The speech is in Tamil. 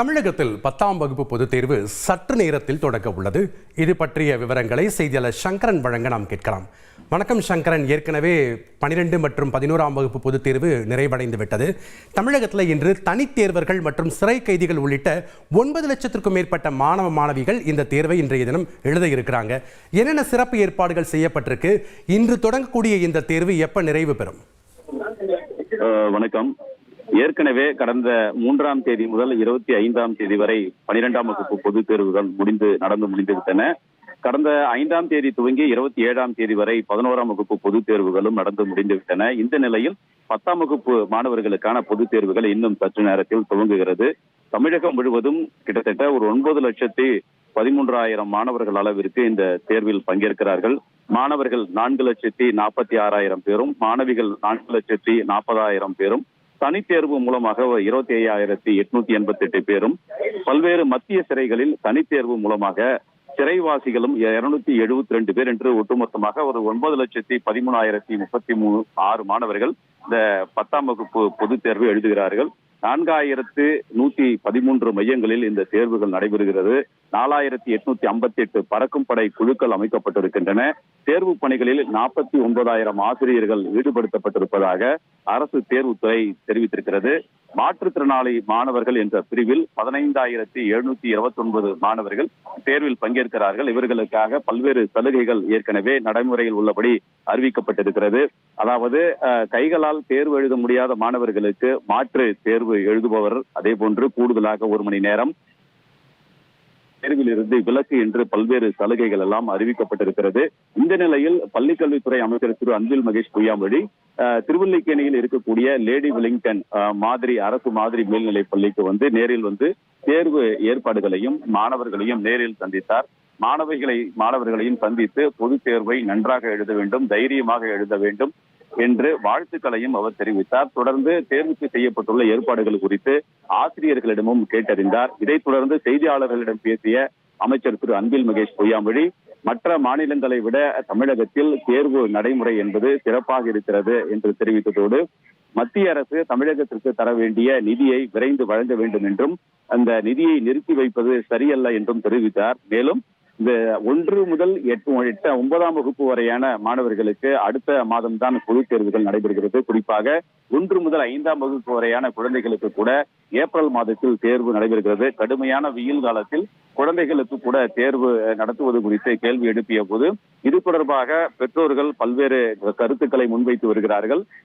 தமிழகத்தில் 10ஆம் வகுப்பு பொதுத் தேர்வு சற்று நேரத்தில் தொடங்க உள்ளது. இது பற்றிய விவரங்களை செய்தியாளர் சங்கரன் வழங்க நாம் கேட்கலாம். வணக்கம் சங்கரன். ஏற்கனவே 12 மற்றும் 11ஆம் வகுப்பு பொதுத் தேர்வு நிறைவடைந்து விட்டது. தமிழகத்தில் இன்று தனித் தேர்வர்கள் மற்றும் சிறை கைதிகள் உள்ளிட்ட 9 லட்சத்திற்கும் மேற்பட்ட மாணவ மாணவிகள் இந்த தேர்வை இன்றைய தினம் எழுத இருக்கிறாங்க. என்னென்ன சிறப்பு ஏற்பாடுகள் செய்யப்பட்டிருக்கு? இன்று தொடங்கக்கூடிய இந்த தேர்வு எப்ப நிறைவு பெறும்? வணக்கம். ஏற்கனவே கடந்த 3ஆம் தேதி முதல் 25ஆம் தேதி வரை 12ஆம் வகுப்பு பொதுத் தேர்வுகள் நடந்து முடிந்துவிட்டன. கடந்த 5ஆம் தேதி துவங்கி 27ஆம் தேதி வரை 11ஆம் வகுப்பு பொதுத் தேர்வுகளும் நடந்து முடிந்துவிட்டன. இந்த நிலையில் 10ஆம் வகுப்பு மாணவர்களுக்கான பொதுத் தேர்வுகள் இன்னும் சற்று நேரத்தில் துவங்குகிறது. தமிழகம் முழுவதும் கிட்டத்தட்ட ஒரு 9,13,000 மாணவர்கள் அளவிற்கு இந்த தேர்வில் பங்கேற்கிறார்கள். மாணவர்கள் 4,46,000 பேரும், மாணவிகள் 4,40,000 பேரும், தனித்தேர்வு மூலமாக 25,888 பேரும், பல்வேறு மத்திய சிறைகளில் தனித்தேர்வு மூலமாக சிறைவாசிகளும் 272 பேர் என்று ஒட்டுமொத்தமாக ஒரு 9,13,036 மாணவர்கள் இந்த 10ஆம் வகுப்பு பொதுத் தேர்வு எழுதுகிறார்கள். 4,113 மையங்களில் இந்த தேர்வுகள் நடைபெறுகிறது. 4,858 பறக்கும் படை குழுக்கள் அமைக்கப்பட்டிருக்கின்றன. தேர்வு பணிகளில் 49,000 ஆசிரியர்கள் ஈடுபடுத்தப்பட்டிருப்பதாக அரசு தேர்வுத்துறை தெரிவித்திருக்கிறது. மாற்றுத்திறனாளி மாணவர்கள் என்ற பிரிவில் 15,729 மாணவர்கள் தேர்வில் பங்கேற்கிறார்கள். இவர்களுக்காக பல்வேறு சலுகைகள் ஏற்கனவே நடைமுறையில் உள்ளபடி அறிவிக்கப்பட்டிருக்கிறது. அதாவது கைகளால் தேர்வு எழுத முடியாத மாணவர்களுக்கு மாற்று தேர்வு எழுதுபவர், அதே போன்று கூடுதலாக 1 மணி நேரம் தேர்வில் இருந்து விலக்கு என்று பல்வேறு சலுகைகள் எல்லாம் அறிவிக்கப்பட்டிருக்கிறது. இந்த நிலையில் பள்ளிக்கல்வித்துறை அமைச்சர் திரு அன்பில் மகேஷ் பொய்யாமொழி திருவல்லிக்கேணியில் இருக்கக்கூடிய லேடி வெலிங்டன் அரசு மாதிரி மேல்நிலை பள்ளிக்கு நேரில் வந்து தேர்வு ஏற்பாடுகளையும் மாணவர்களையும் நேரில் சந்தித்தார். மாணவர்களையும் சந்தித்து பொதுத் தேர்வை நன்றாக எழுத வேண்டும், தைரியமாக எழுத வேண்டும் என்று வாழ்த்துக்களையும் அவர் தெரிவித்தார். தொடர்ந்து தேர்வுக்கு செய்யப்பட்டுள்ள ஏற்பாடுகள் குறித்து ஆசிரியர்களிடமும் கேட்டறிந்தார். இதைத் தொடர்ந்து செய்தியாளர்களிடம் பேசிய அமைச்சர் திரு அன்பில் மகேஷ் பொய்யாமொழி, மற்ற மாநிலங்களை விட தமிழகத்தில் தேர்வு நடைமுறை என்பது சிறப்பாக இருக்கிறது என்று தெரிவித்ததோடு, மத்திய அரசு தமிழகத்திற்கு தர வேண்டிய நிதியை விரைந்து வழங்க வேண்டும் என்றும், அந்த நிதியை நிறுத்தி வைப்பது சரியல்ல என்றும் தெரிவித்தார். மேலும் இந்த 1 முதல் 9ஆம் வகுப்பு வரையான மாணவர்களுக்கு அடுத்த மாதம் தான் பொதுத் தேர்வுகள் நடைபெறுகிறது. குறிப்பாக 1 முதல் 5ஆம் வகுப்பு வரையான குழந்தைகளுக்கு கூட ஏப்ரல் மாதத்தில் தேர்வு நடைபெறுகிறது. கடுமையான வெயில் காலத்தில் குழந்தைகளுக்கு கூட தேர்வு நடத்துவது குறித்து கேள்வி எழுப்பிய போது இது தொடர்பாக பெற்றோர்கள் பல்வேறு கருத்துக்களை முன்வைத்து வருகிறார்கள்.